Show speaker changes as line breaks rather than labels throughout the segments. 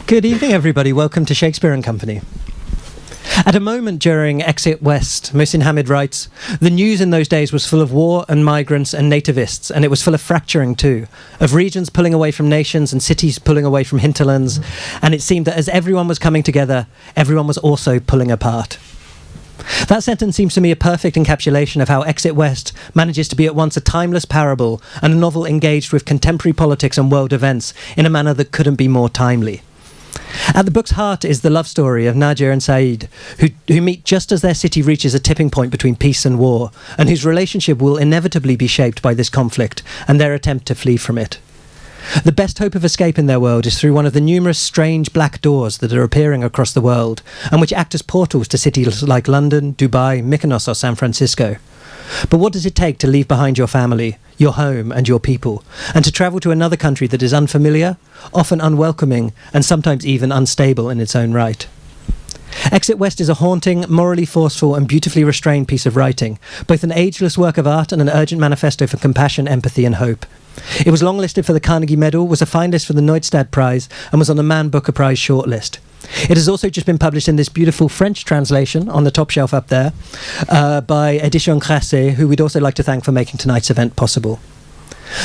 Good evening, everybody. Welcome to Shakespeare and Company. At a moment during Exit West, Mohsin Hamid writes, "The news in those days was full of war and migrants and nativists, and it was full of fracturing too, of regions pulling away from nations and cities pulling away from hinterlands, and it seemed that as everyone was coming together, everyone was also pulling apart." That sentence seems to me a perfect encapsulation of how Exit West manages to be at once a timeless parable and a novel engaged with contemporary politics and world events in a manner that couldn't be more timely. At the book's heart is the love story of Nadia and Said, who meet just as their city reaches a tipping point between peace and war, and whose relationship will inevitably be shaped by this conflict and their attempt to flee from it. The best hope of escape in their world is through one of the numerous strange black doors that are appearing across the world, and which act as portals to cities like London, Dubai, Mykonos or San Francisco. But what does it take to leave behind your family, your home and your people, and to travel to another country that is unfamiliar, often unwelcoming, and sometimes even unstable in its own right? Exit West is a haunting, morally forceful and beautifully restrained piece of writing, both an ageless work of art and an urgent manifesto for compassion, empathy and hope. It was longlisted for the Carnegie Medal, was a finalist for the Neustadt Prize, and was on the Man Booker Prize shortlist. It has also just been published in this beautiful French translation on the top shelf up there by éditions Grasset, who we'd also like to thank for making tonight's event possible.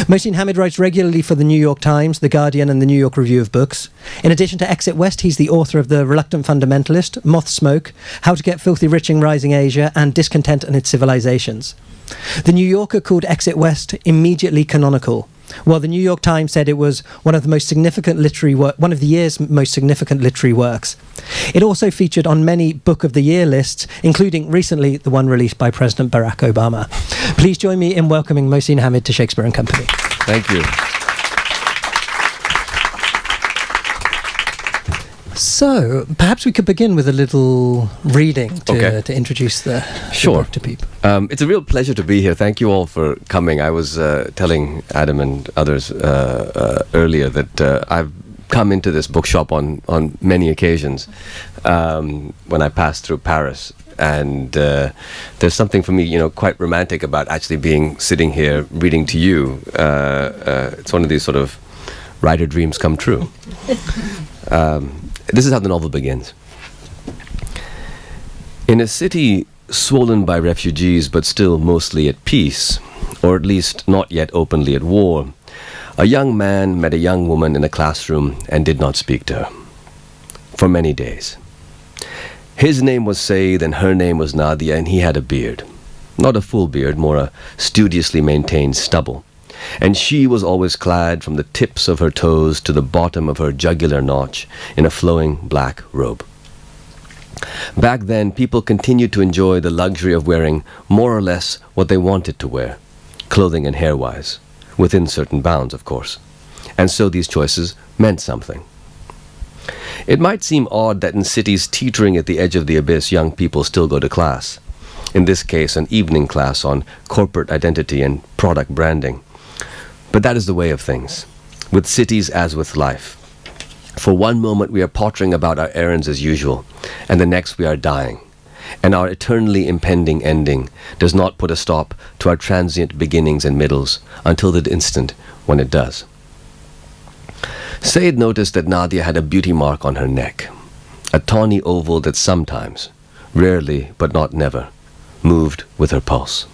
Mohsin Hamid writes regularly for the New York Times, The Guardian and the New York Review of Books. In addition to Exit West, he's the author of The Reluctant Fundamentalist, Moth Smoke, How to Get Filthy Rich in Rising Asia, and Discontent and Its Civilizations. The New Yorker called Exit West immediately canonical, while the New York Times said it was one of the year's most significant literary works. It also featured on many Book of the Year lists, including recently the one released by President Barack Obama. Please join me in welcoming Mohsin Hamid to Shakespeare and Company.
Thank you.
So, perhaps we could begin with a little reading to introduce the book to people.
It's a real pleasure to be here. Thank you all for coming. I was telling Adam and others earlier that I've come into this bookshop on many occasions when I passed through Paris. And there's something for me, quite romantic about actually sitting here reading to you. It's one of these sort of writer dreams come true. This is how the novel begins. In a city swollen by refugees but still mostly at peace, or at least not yet openly at war, a young man met a young woman in a classroom and did not speak to her for many days. His name was Said and her name was Nadia, and he had a beard. Not a full beard, more a studiously maintained stubble. And she was always clad from the tips of her toes to the bottom of her jugular notch in a flowing black robe. Back then, people continued to enjoy the luxury of wearing more or less what they wanted to wear, clothing and hair-wise, within certain bounds, of course. And so these choices meant something. It might seem odd that in cities teetering at the edge of the abyss, young people still go to class. In this case, an evening class on corporate identity and product branding. But that is the way of things, with cities as with life. For one moment we are pottering about our errands as usual, and the next we are dying, and our eternally impending ending does not put a stop to our transient beginnings and middles until the instant when it does. Said noticed that Nadia had a beauty mark on her neck, a tawny oval that sometimes, rarely but not never, moved with her pulse.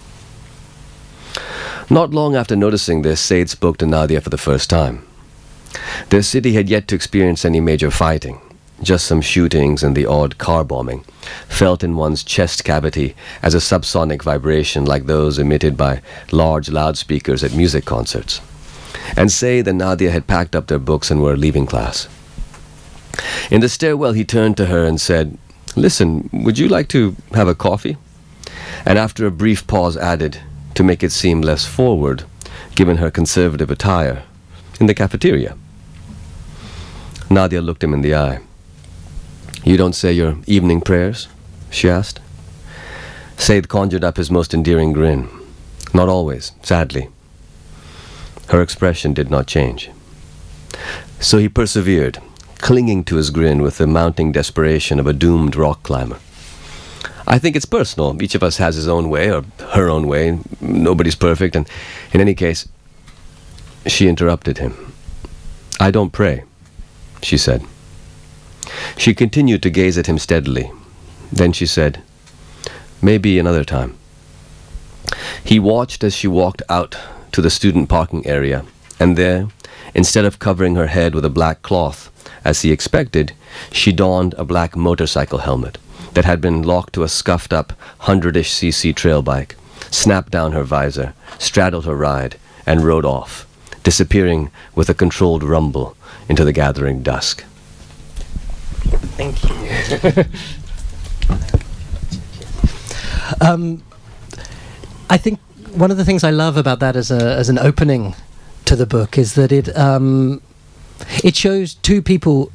Not long after noticing this, Said spoke to Nadia for the first time. Their city had yet to experience any major fighting, just some shootings and the odd car bombing, felt in one's chest cavity as a subsonic vibration like those emitted by large loudspeakers at music concerts. And Said and Nadia had packed up their books and were leaving class. In the stairwell he turned to her and said, "Listen, would you like to have a coffee?" And after a brief pause added, to make it seem less forward, given her conservative attire, "in the cafeteria." Nadia looked him in the eye. "You don't say your evening prayers?" she asked. Said conjured up his most endearing grin. Not always, sadly. Her expression did not change. So he persevered, clinging to his grin with the mounting desperation of a doomed rock climber. "I think it's personal. Each of us has his own way, or her own way. Nobody's perfect, and in any case..." She interrupted him. "I don't pray," she said. She continued to gaze at him steadily. Then she said, "Maybe another time." He watched as she walked out to the student parking area, and there, instead of covering her head with a black cloth, as he expected, she donned a black motorcycle helmet that had been locked to a scuffed-up 100-ish cc trail bike, snapped down her visor, straddled her ride, and rode off, disappearing with a controlled rumble into the gathering dusk.
Thank you. I think one of the things I love about that as an opening to the book is that it shows two people,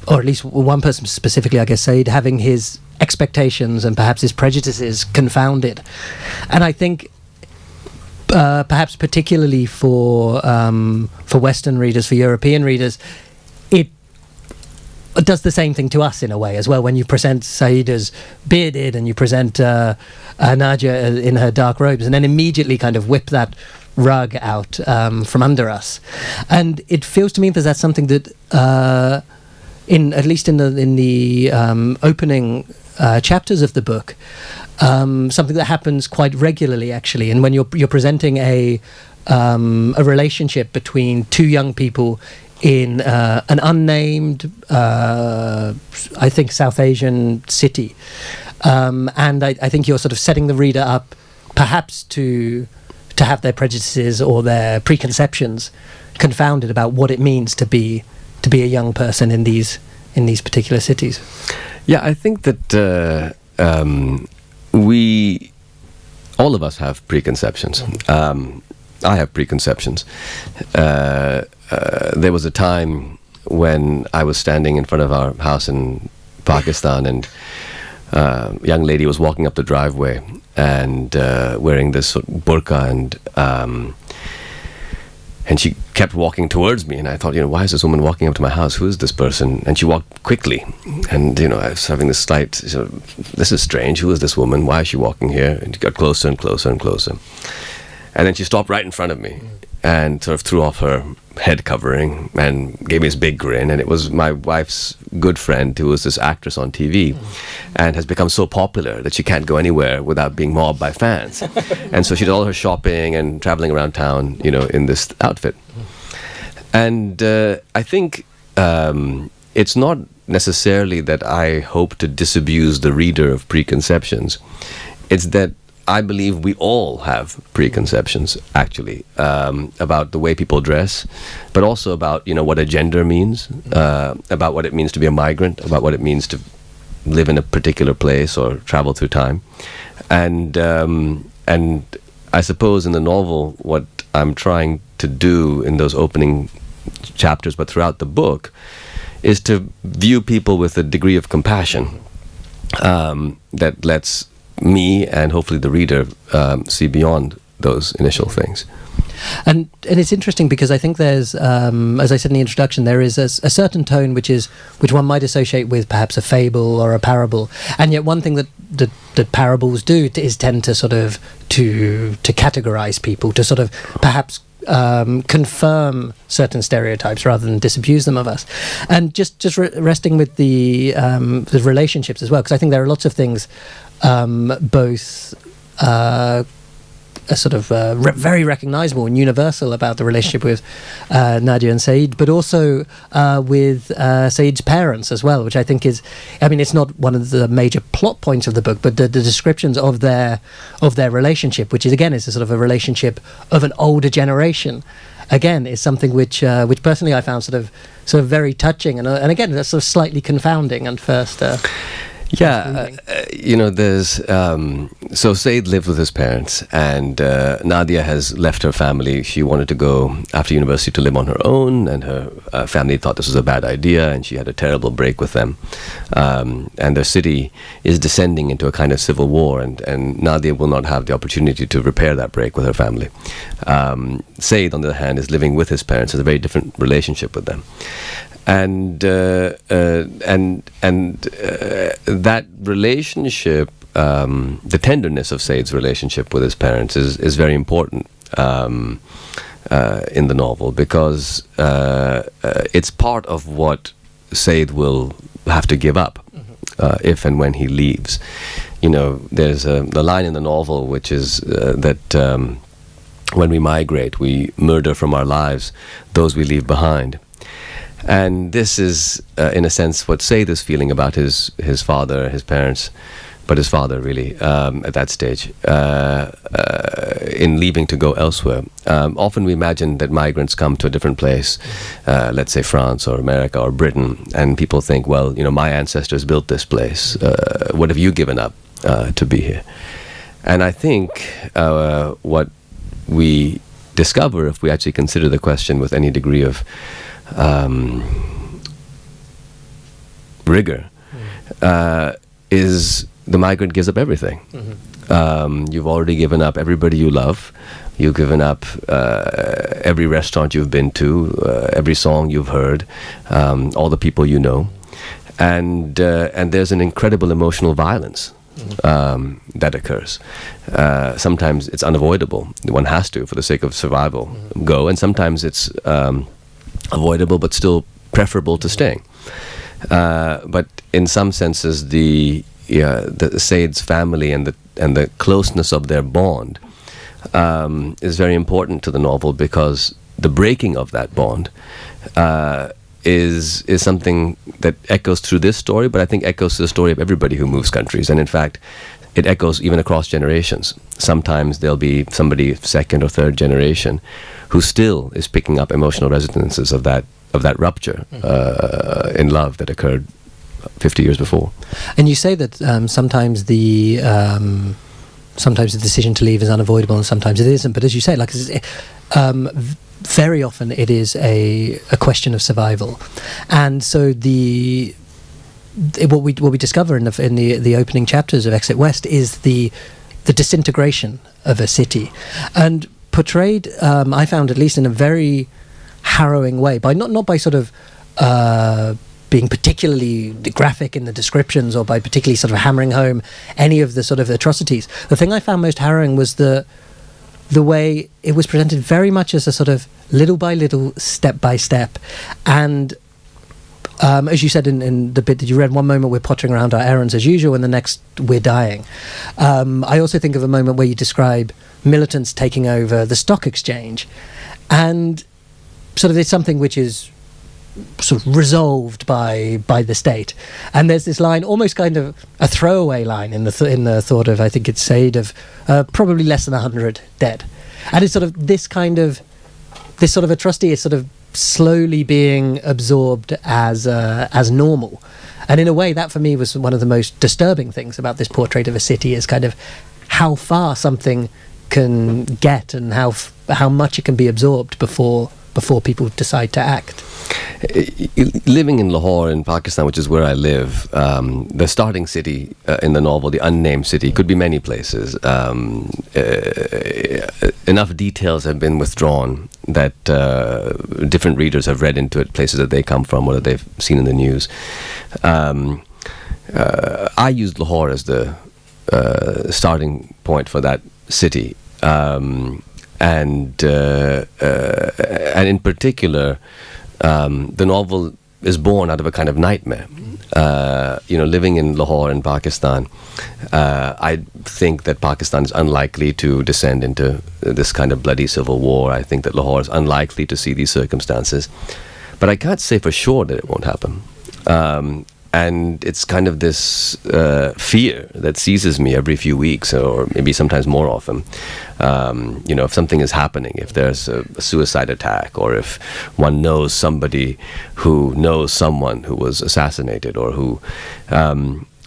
or at least one person specifically, I guess, Said, having his expectations and perhaps his prejudices confounded. And I think perhaps particularly for Western readers, for European readers, it does the same thing to us in a way as well. When you present Said as bearded and you present Nadia in her dark robes, and then immediately kind of whip that rug out from under us. And it feels to me that that's something that at least in the opening chapters of the book, something that happens quite regularly actually. And when you're presenting a relationship between two young people in an unnamed, I think, South Asian city, and I think you're sort of setting the reader up perhaps to have their prejudices or their preconceptions confounded about what it means to be a young person in these particular cities.
Yeah, I think that all of us have preconceptions. I have preconceptions. There was a time when I was standing in front of our house in Pakistan, and a young lady was walking up the driveway and wearing this sort of burqa, and she kept walking towards me, and I thought, why is this woman walking up to my house? Who is this person? And she walked quickly, and I was having this slight, this is strange. Who is this woman? Why is she walking here? And she got closer and closer and closer, and then she stopped right in front of me and sort of threw off her head covering and gave me this big grin. And it was my wife's good friend, who was this actress on TV and has become so popular that she can't go anywhere without being mobbed by fans. And so she did all her shopping and traveling around town, in this outfit. And I think it's not necessarily that I hope to disabuse the reader of preconceptions. It's that I believe we all have preconceptions, actually, about the way people dress, but also about, what a gender means, about what it means to be a migrant, about what it means to live in a particular place or travel through time. And I suppose in the novel, what I'm trying to do in those opening chapters, but throughout the book, is to view people with a degree of compassion that lets me and hopefully the reader see beyond those initial things.
And it's interesting because I think there's, as I said in the introduction, there is a certain tone which one might associate with perhaps a fable or a parable, and yet one thing that parables do is tend to sort of to categorize people, to sort of perhaps confirm certain stereotypes rather than disabuse them of us. And just resting with the relationships as well, because I think there are lots of things both sort of very recognizable and universal about the relationship with Nadia and Said, but also with Said's parents as well, which I think is, it's not one of the major plot points of the book, but the descriptions of their relationship, which is again is a sort of a relationship of an older generation, again is something which personally I found sort of very touching, and again that's sort of slightly confounding at first.
There's so Said lived with his parents, and Nadia has left her family. She wanted to go after university to live on her own, and her family thought this was a bad idea, and she had a terrible break with them. And their city is descending into a kind of civil war, and Nadia will not have the opportunity to repair that break with her family. Said, on the other hand, is living with his parents, has a very different relationship with them. And that relationship, the tenderness of Said's relationship with his parents is very important in the novel, because it's part of what Said will have to give up if and when he leaves. There's the line in the novel which is that when we migrate, we murder from our lives those we leave behind. And this is, in a sense, what Said is feeling about his father, his parents, but his father really at that stage, in leaving to go elsewhere. Often we imagine that migrants come to a different place, let's say France or America or Britain, and people think, well, my ancestors built this place. What have you given up to be here? And I think what we discover, if we actually consider the question with any degree of rigor, is the migrant gives up everything. You've already given up everybody you love. You've given up every restaurant you've been to, every song you've heard, all the people you know, and there's an incredible emotional violence that occurs. Sometimes it's unavoidable. One has to, for the sake of survival, go, and sometimes it's avoidable but still preferable to staying. But in some senses, the Said's family and the closeness of their bond is very important to the novel, because the breaking of that bond is something that echoes through this story, but I think echoes the story of everybody who moves countries. And in fact, it echoes even across generations. Sometimes there'll be somebody second or third generation who still is picking up emotional resonances of that rupture in love that occurred 50 years before.
And you say that sometimes the decision to leave is unavoidable and sometimes it isn't. But as you say, very often it is a question of survival. And so what we discover in the opening chapters of Exit West is the disintegration of a city, and portrayed, I found, at least in a very harrowing way, by not by sort of being particularly graphic in the descriptions, or by particularly sort of hammering home any of the sort of atrocities. The thing I found most harrowing was the way it was presented very much as a sort of little by little, step by step. And as you said in the bit that you read, one moment we're pottering around our errands as usual, and the next we're dying. I also think of a moment where you describe militants taking over the stock exchange, and sort of it's something which is sort of resolved by the state. And there's this line, almost kind of a throwaway line in the thought of, I think it's Said, of probably less than 100 dead. And it's sort of this sort of atrocity is sort of slowly being absorbed as normal. And in a way, that for me was one of the most disturbing things about this portrait of a city, is kind of how far something can get and how much it can be absorbed before people decide to act.
Living in Lahore in Pakistan, which is where I live, the starting city in the novel, the unnamed city, could be many places. Enough details have been withdrawn that different readers have read into it, places that they come from, or that they've seen in the news. I used Lahore as the starting point for that city. And in particular, the novel is born out of a kind of nightmare. Living in Lahore in Pakistan, I think that Pakistan is unlikely to descend into this kind of bloody civil war. I think that Lahore is unlikely to see these circumstances. But I can't say for sure that it won't happen. And it's kind of this fear that seizes me every few weeks, or maybe sometimes more often. If something is happening, if there's a suicide attack, or if one knows somebody who knows someone who was assassinated, or who...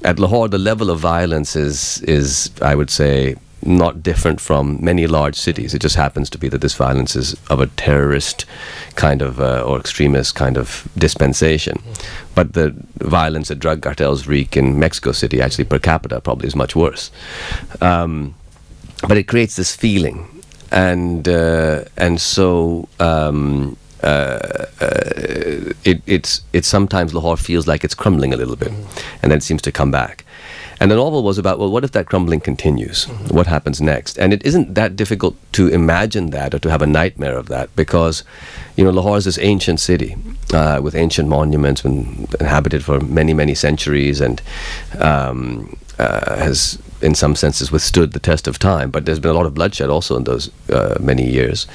at Lahore, the level of violence is, I would say, not different from many large cities. It just happens to be that this violence is of a terrorist kind of or extremist kind of dispensation. But the violence that drug cartels wreak in Mexico City, actually per capita, probably is much worse. But it creates this feeling, and so it's sometimes Lahore feels like it's crumbling a little bit, and then it seems to come back. And the novel was about, well, what if that crumbling continues? What happens next? And it isn't that difficult to imagine that or to have a nightmare of that, because, Lahore is this ancient city with ancient monuments, been inhabited for many, many centuries, and has, in some senses, withstood the test of time. But there's been a lot of bloodshed also in those many years.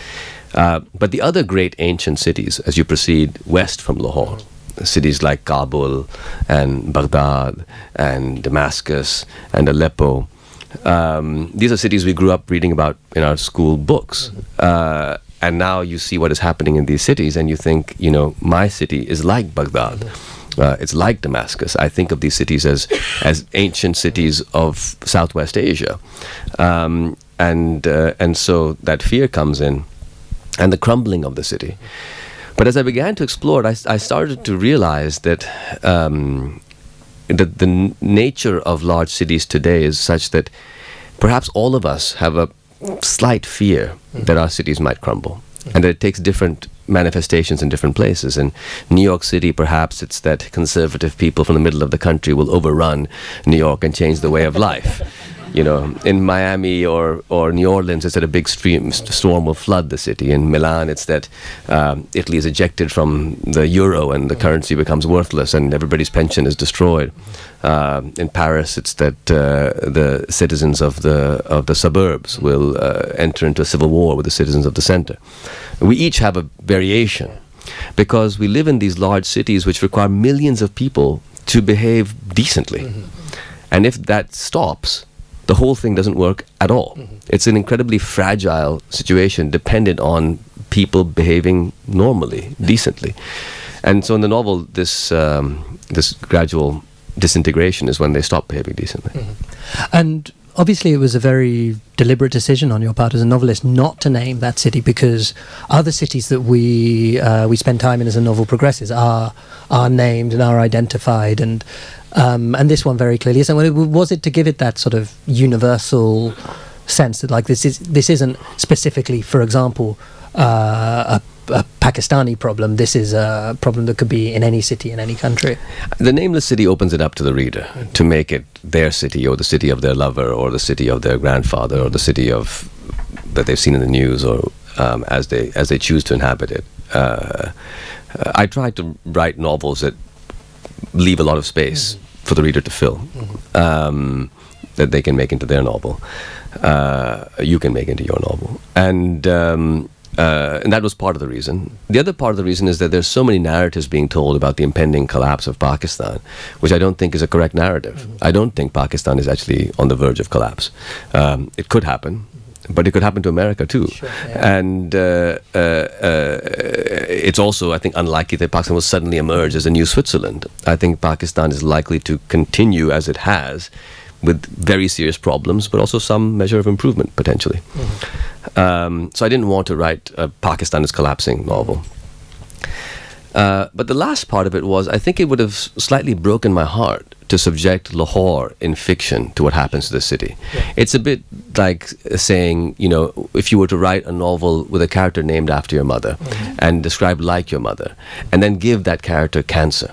But the other great ancient cities, as you proceed west from Lahore, cities like Kabul and Baghdad and Damascus and Aleppo, these are cities we grew up reading about in our school books. And now you see what is happening in these cities, and you think, my city is like Baghdad. It's like Damascus. I think of these cities as ancient cities of Southwest Asia. And so that fear comes in, and the crumbling of the city. But as I began to explore it, I started to realize that the nature of large cities today is such that perhaps all of us have a slight fear that our cities might crumble, and that it takes different manifestations in different places. In New York City, perhaps it's that conservative people from the middle of the country will overrun New York and change the way of life. In Miami or New Orleans, it's that a big storm will flood the city. In Milan, it's that Italy is ejected from the euro and the currency becomes worthless and everybody's pension is destroyed. In Paris, it's that the citizens of the suburbs will enter into a civil war with the citizens of the center. We each have a variation, because we live in these large cities which require millions of people to behave decently. And if that stops, the whole thing doesn't work at all. It's an incredibly fragile situation, dependent on people behaving normally, decently. And so in the novel, this gradual disintegration is when they stop behaving decently.
And obviously it was a very deliberate decision on your part as a novelist not to name that city, because other cities that we spend time in as the novel progresses are named and are identified, and this one very clearly isn't. Was it to give it that sort of universal sense that, like, this isn't specifically, for example, a Pakistani problem. This is a problem that could be in any city, in any country.
The nameless city opens it up to the reader to make it their city, or the city of their lover, or the city of their grandfather, or the city of that they've seen in the news, or as they choose to inhabit it. I tried to write novels that leave a lot of space for the reader to fill, that they can make into their novel. You can make into your novel, and that was part of the reason. The other part of the reason is that there's so many narratives being told about the impending collapse of Pakistan, which I don't think is a correct narrative. I don't think Pakistan is actually on the verge of collapse. It could happen, but it could happen to America too.
Sure, yeah.
And it's also, I think, unlikely that Pakistan will suddenly emerge as a new Switzerland. I think Pakistan is likely to continue as it has, with very serious problems, but also some measure of improvement, potentially. So I didn't want to write a Pakistan is collapsing novel. But the last part of it was, I think it would have slightly broken my heart to subject Lahore in fiction to what happens to the city. Yeah. It's a bit like saying, if you were to write a novel with a character named after your mother and described like your mother, and then give that character cancer.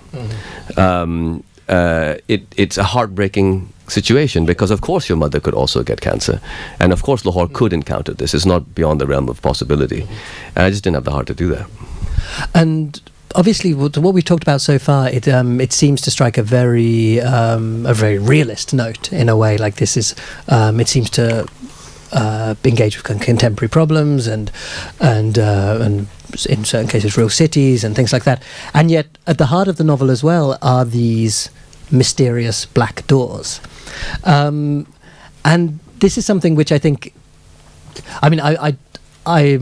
It's a heartbreaking situation, because of course your mother could also get cancer, and of course Lahore could encounter this. It's not beyond the realm of possibility, and I just didn't have the heart to do that. And
obviously, what we've talked about so far, it seems to strike a very realist note in a way. Like, this is it seems to engage with contemporary problems and in certain cases real cities and things like that. And yet at the heart of the novel as well are these mysterious black doors. And this is something which I think, I'm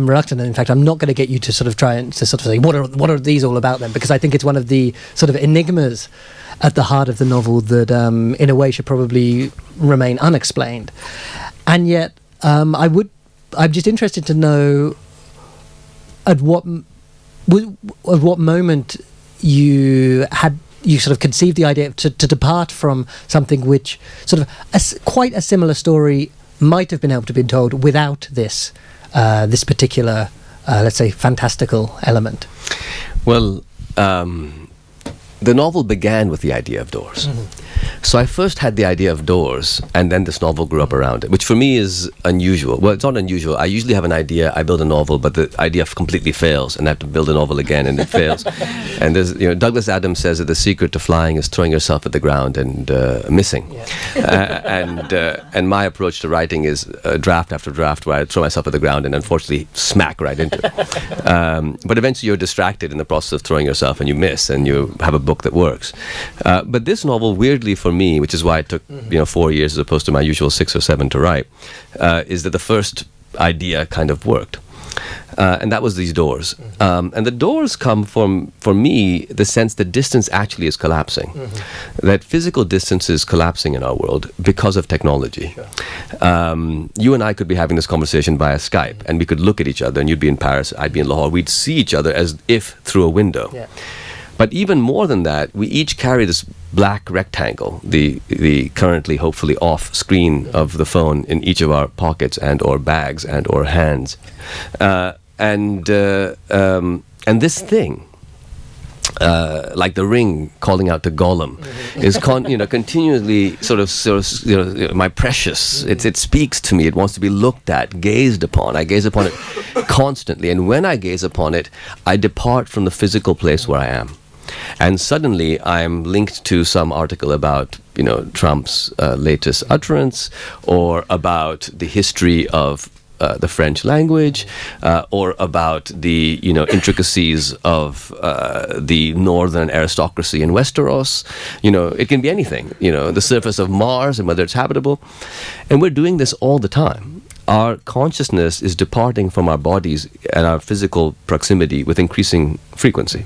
reluctant, and in fact I'm not going to get you to sort of try and to sort of say what are these all about then, because I think it's one of the sort of enigmas at the heart of the novel that in a way should probably remain unexplained. And yet I'm just interested to know at what moment you sort of conceived the idea to depart from something which sort of quite a similar story might have been able to be told without this particular, let's say, fantastical element.
Well, the novel began with the idea of doors. So I first had the idea of doors, and then this novel grew up around it, which for me is unusual. Well, it's not unusual. I usually have an idea, I build a novel, but the idea completely fails, and I have to build a novel again, and it fails. And there's, Douglas Adams says that the secret to flying is throwing yourself at the ground and missing. And my approach to writing is draft after draft, where I throw myself at the ground and unfortunately smack right into it. But eventually you're distracted in the process of throwing yourself, and you miss, and you have a book that works. But this novel, weirdly for me, which is why it took 4 years as opposed to my usual 6 or 7 to write, is that the first idea kind of worked. And that was these doors. And the doors come from, for me, the sense that distance actually is collapsing. That physical distance is collapsing in our world because of technology. You and I could be having this conversation via Skype, and we could look at each other, and you'd be in Paris, I'd be in Lahore. We'd see each other as if through a window. But even more than that, we each carry this black rectangle, the currently hopefully off screen of the phone, in each of our pockets and or bags and or hands. And this thing, like the ring calling out to Gollum, is continually sort of my precious. It speaks to me. It wants to be looked at, gazed upon. I gaze upon it constantly, and when I gaze upon it, I depart from the physical place where I am. And suddenly I'm linked to some article about, Trump's latest utterance, or about the history of the French language, or about the intricacies of the northern aristocracy in Westeros. It can be anything. The surface of Mars and whether it's habitable. And we're doing this all the time. Our consciousness is departing from our bodies and our physical proximity with increasing frequency.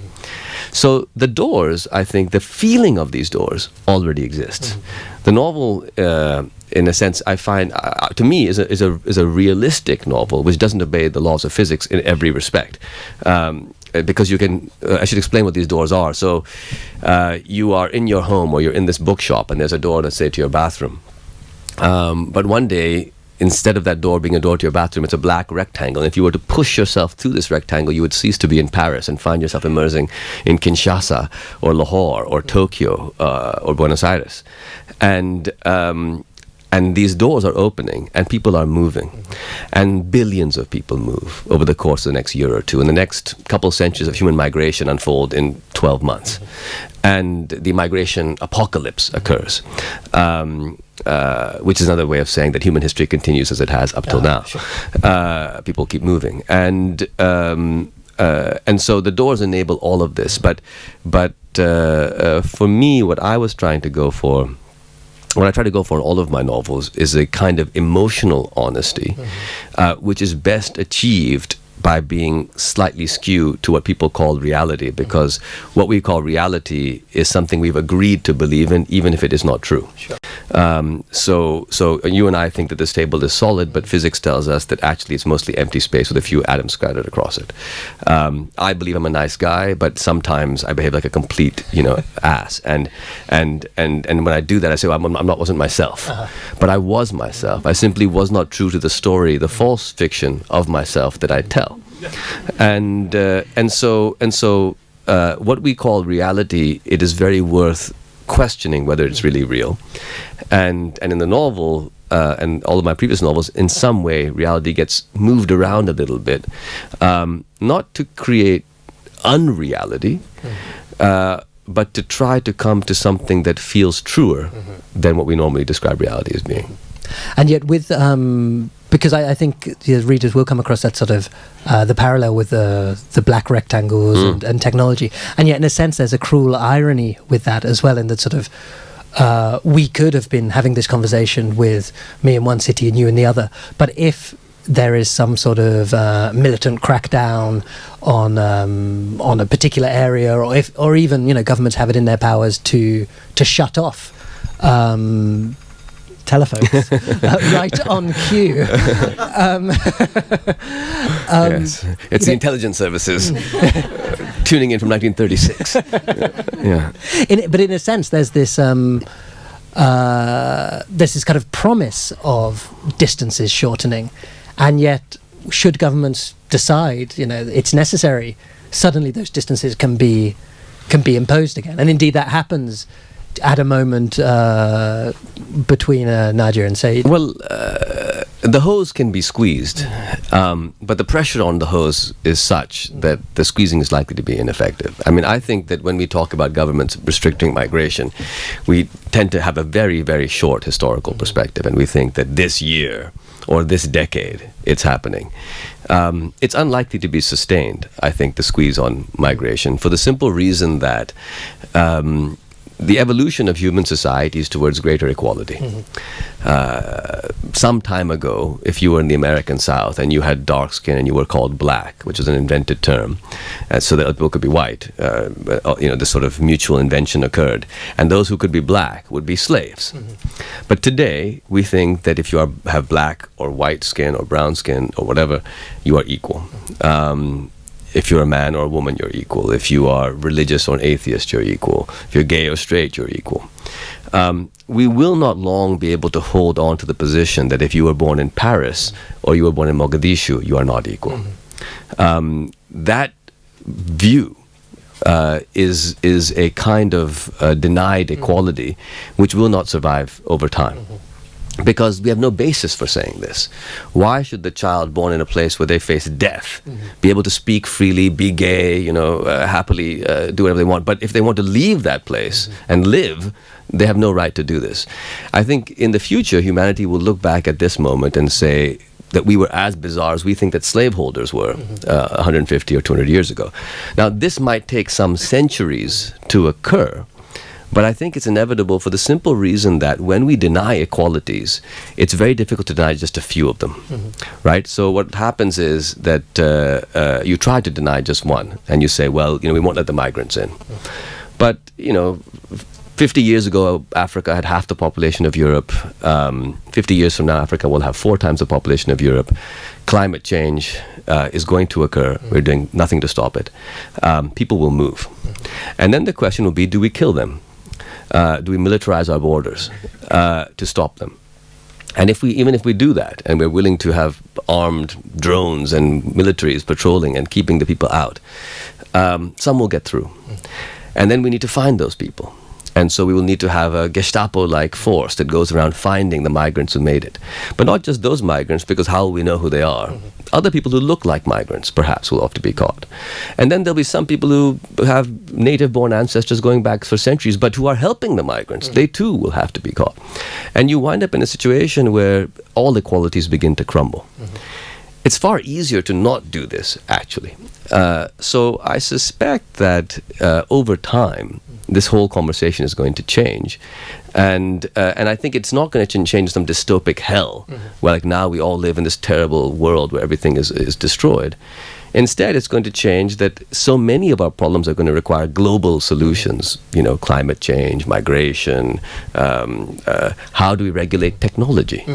So the doors, I think, the feeling of these doors already exists. The novel, in a sense, I find, to me, is a realistic novel which doesn't obey the laws of physics in every respect. Because you can, I should explain what these doors are. So you are in your home, or you're in this bookshop, and there's a door, let's say, to your bathroom. But one day, instead of that door being a door to your bathroom, it's a black rectangle. And if you were to push yourself through this rectangle, you would cease to be in Paris and find yourself immersing in Kinshasa or Lahore or Tokyo or Buenos Aires. And these doors are opening, and people are moving. And billions of people move over the course of the next year or two. And the next couple centuries of human migration unfold in 12 months. And the migration apocalypse occurs, which is another way of saying that human history continues as it has up till now. Sure. People keep moving. And so the doors enable all of this. But for me, what I was trying to go for, what I try to go for in all of my novels, is a kind of emotional honesty, which is best achieved by being slightly skewed to what people call reality, because what we call reality is something we've agreed to believe in, even if it is not true. Sure. So you and I think that this table is solid, but physics tells us that actually it's mostly empty space with a few atoms scattered across it. I believe I'm a nice guy, but sometimes I behave like a complete, ass. And when I do that, I say, well, wasn't myself. But I was myself. I simply was not true to the story, the false fiction of myself that I tell. And so what we call reality, it is very worth questioning whether it's really real. And in the novel, and all of my previous novels, in some way, reality gets moved around a little bit, not to create unreality, but to try to come to something that feels truer than what we normally describe reality as being.
And yet with, because I think the readers will come across that sort of, the parallel with the black rectangles and technology. And yet in a sense there's a cruel irony with that as well, in that sort of, we could have been having this conversation with me in one city and you in the other, but if there is some sort of militant crackdown on a particular area, or even governments have it in their powers to shut off telephones right on cue.
Yes, it's the intelligence services tuning in from 1936. Yeah.
But in a sense, there's this kind of promise of distances shortening, and yet, should governments decide, it's necessary, suddenly those distances can be can be imposed again. And indeed that happens at a moment between Nadia and Said.
Well, the hose can be squeezed, but the pressure on the hose is such that the squeezing is likely to be ineffective. I mean, I think that when we talk about governments restricting migration, we tend to have a very, very short historical perspective, and we think that this year or this decade it's happening. It's unlikely to be sustained, I think, the squeeze on migration, for the simple reason that the evolution of human societies towards greater equality. Some time ago, if you were in the American South and you had dark skin and you were called black, which was an invented term, so that people could be white, this sort of mutual invention occurred, and those who could be black would be slaves. But today, we think that if you have black or white skin or brown skin or whatever, you are equal. If you're a man or a woman, you're equal. If you are religious or an atheist, you're equal. If you're gay or straight, you're equal. We will not long be able to hold on to the position that if you were born in Paris or you were born in Mogadishu, you are not equal. That view is a kind of denied equality which will not survive over time. Because we have no basis for saying this. Why should the child born in a place where they face death be able to speak freely, be gay, happily do whatever they want? But if they want to leave that place and live, they have no right to do this. I think in the future, humanity will look back at this moment and say that we were as bizarre as we think that slaveholders were 150 or 200 years ago. Now, this might take some centuries to occur, but I think it's inevitable for the simple reason that when we deny equalities, it's very difficult to deny just a few of them, right? So what happens is that you try to deny just one, and you say, well, we won't let the migrants in. But, 50 years ago, Africa had half the population of Europe. 50 years from now, Africa will have 4 times the population of Europe. Climate change is going to occur. We're doing nothing to stop it. People will move. And then the question will be, do we kill them? Do we militarize our borders to stop them? And even if we do that, and we're willing to have armed drones and militaries patrolling and keeping the people out, some will get through. And then we need to find those people. And so we will need to have a Gestapo-like force that goes around finding the migrants who made it. But not just those migrants, because how will we know who they are? Other people who look like migrants, perhaps, will have to be caught. And then there'll be some people who have native-born ancestors going back for centuries, but who are helping the migrants. They, too, will have to be caught. And you wind up in a situation where all equalities begin to crumble. It's far easier to not do this, actually. So I suspect that over time, this whole conversation is going to change. And I think it's not going to change some dystopic hell, where like now we all live in this terrible world where everything is destroyed. Instead, it's going to change that so many of our problems are going to require global solutions. Climate change, migration, how do we regulate technology?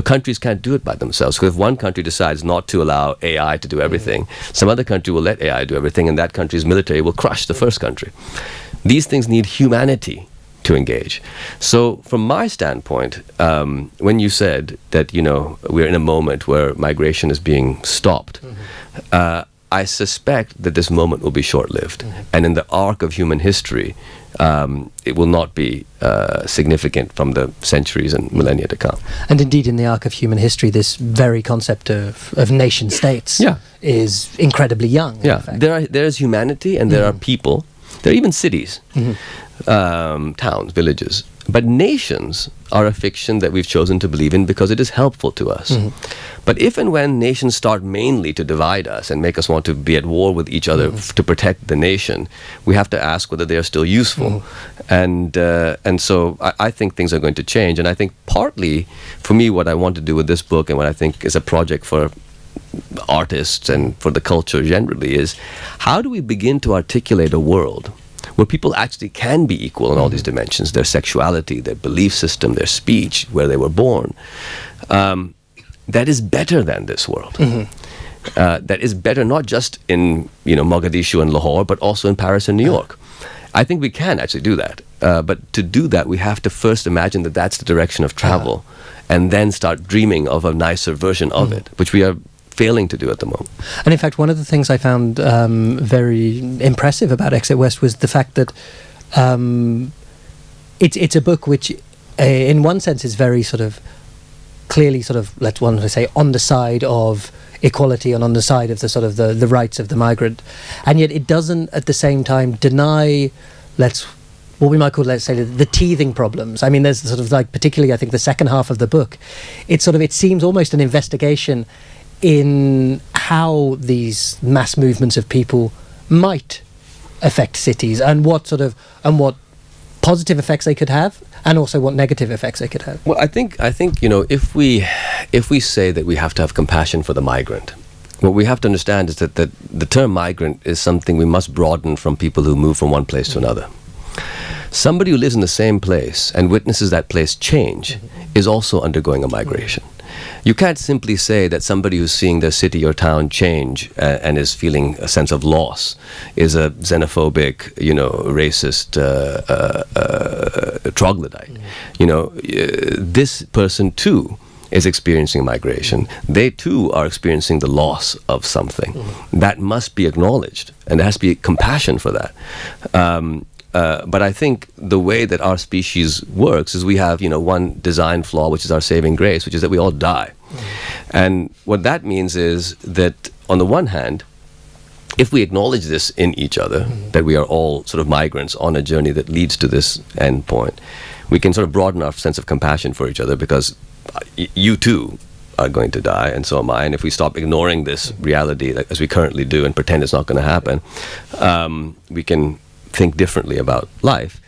Countries can't do it by themselves. Because if one country decides not to allow AI to do everything, some other country will let AI do everything, and that country's military will crush the first country. These things need humanity to engage. So from my standpoint, when you said that, we're in a moment where migration is being stopped, I suspect that this moment will be short-lived. And in the arc of human history, it will not be significant from the centuries and millennia to come.
And indeed, in the arc of human history, this very concept of nation-states is incredibly young.
Yeah, there is humanity, and there are people. There are even cities, towns, villages. But nations are a fiction that we've chosen to believe in because it is helpful to us. But if and when nations start mainly to divide us and make us want to be at war with each other to protect the nation, we have to ask whether they are still useful. And so I think things are going to change. And I think partly, for me, what I want to do with this book and what I think is a project for artists and for the culture generally is, how do we begin to articulate a world where people actually can be equal in all these dimensions, their sexuality, their belief system, their speech, where they were born, that is better than this world. That is better not just in Mogadishu and Lahore, but also in Paris and New York. I think we can actually do that. But to do that, we have to first imagine that that's the direction of travel, and then start dreaming of a nicer version of it, which we are failing to do at the moment.
And in fact, one of the things I found very impressive about Exit West was the fact that it's a book which, in one sense, is very sort of clearly sort of, let's want to say, on the side of equality and on the side of the sort of the rights of the migrant, and yet it doesn't at the same time deny, what we might call, let's say, the teething problems. I mean, there's sort of like, particularly I think the second half of the book, it seems almost an investigation in how these mass movements of people might affect cities, and what positive effects they could have, and also what negative effects they could have.
Well, I think if we say that we have to have compassion for the migrant, what we have to understand is that the term migrant is something we must broaden from people who move from one place to another. Somebody who lives in the same place and witnesses that place change is also undergoing a migration. You can't simply say that somebody who's seeing their city or town change and is feeling a sense of loss is a xenophobic, racist troglodyte. This person too is experiencing migration. They too are experiencing the loss of something. That must be acknowledged, and there has to be compassion for that. But I think the way that our species works is we have, one design flaw, which is our saving grace, which is that we all die. And what that means is that, on the one hand, if we acknowledge this in each other, that we are all sort of migrants on a journey that leads to this end point, we can sort of broaden our sense of compassion for each other, because you too are going to die, and so am I. And if we stop ignoring this reality, as we currently do, and pretend it's not going to happen, we can think differently about life.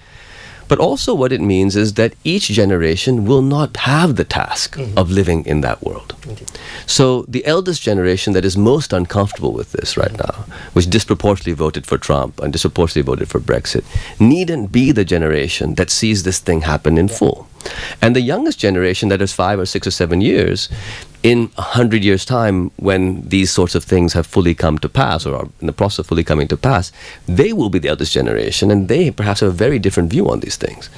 But also what it means is that each generation will not have the task of living in that world. So the eldest generation that is most uncomfortable with this right now, which disproportionately voted for Trump and disproportionately voted for Brexit, needn't be the generation that sees this thing happen in full. And the youngest generation that is 5 or 6 or 7 years, in 100 years' time, when these sorts of things have fully come to pass, or are in the process of fully coming to pass, they will be the eldest generation, and they perhaps have a very different view on these things.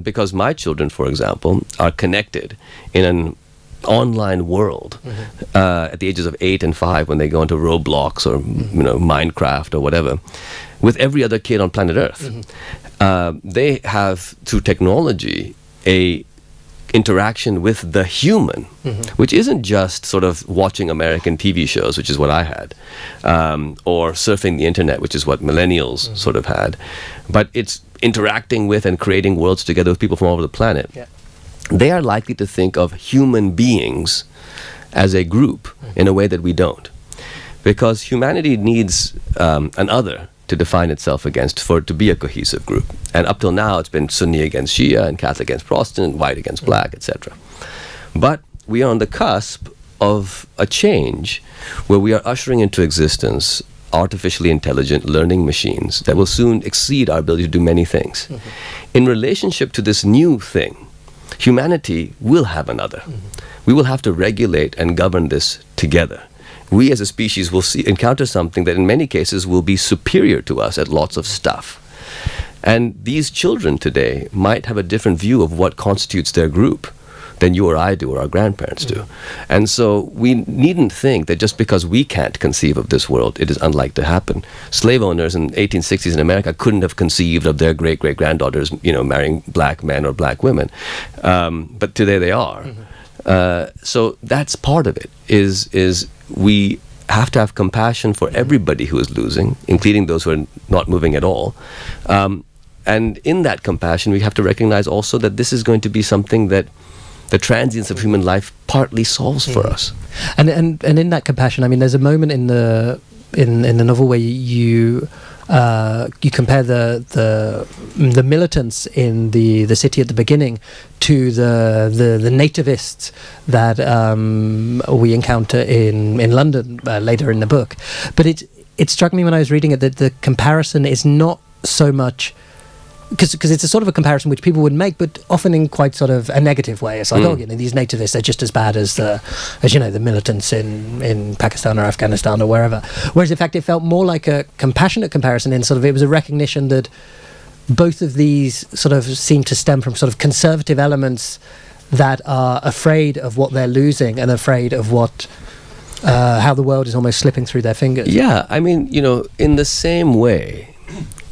Because my children, for example, are connected in an online world at the ages of 8 and 5, when they go into Roblox or Minecraft or whatever, with every other kid on planet Earth. They have, through technology, a interaction with the human, which isn't just sort of watching American TV shows, which is what I had, or surfing the internet, which is what millennials sort of had, but it's interacting with and creating worlds together with people from all over the planet. They are likely to think of human beings as a group in a way that we don't, because humanity needs an other to define itself against for it to be a cohesive group. And up till now, it's been Sunni against Shia and Catholic against Protestant, white against black, etc. But we are on the cusp of a change where we are ushering into existence artificially intelligent learning machines that will soon exceed our ability to do many things. In relationship to this new thing, humanity will have another. We will have to regulate and govern this together. We as a species will encounter something that in many cases will be superior to us at lots of stuff. And these children today might have a different view of what constitutes their group than you or I do, or our grandparents do. And so we needn't think that just because we can't conceive of this world, it is unlike to happen. Slave owners in the 1860s in America couldn't have conceived of their great-great-granddaughters, marrying black men or black women. But today they are. So that's part of it, is we have to have compassion for everybody who is losing, including those who are not moving at all. And in that compassion, we have to recognize also that this is going to be something that the transience of human life partly solves for us.
And in that compassion, I mean, there's a moment in the novel where you compare the militants in the city at the beginning to the nativists that we encounter in London later in the book. But it struck me when I was reading it that the comparison is not so much, because it's a sort of a comparison which people would make, but often in quite sort of a negative way. It's like, these nativists are just as bad as the militants in Pakistan or Afghanistan or wherever. Whereas in fact it felt more like a compassionate comparison, in sort of it was a recognition that both of these sort of seem to stem from sort of conservative elements that are afraid of what they're losing and afraid of what how the world is almost slipping through their fingers.
Yeah, I mean, in the same way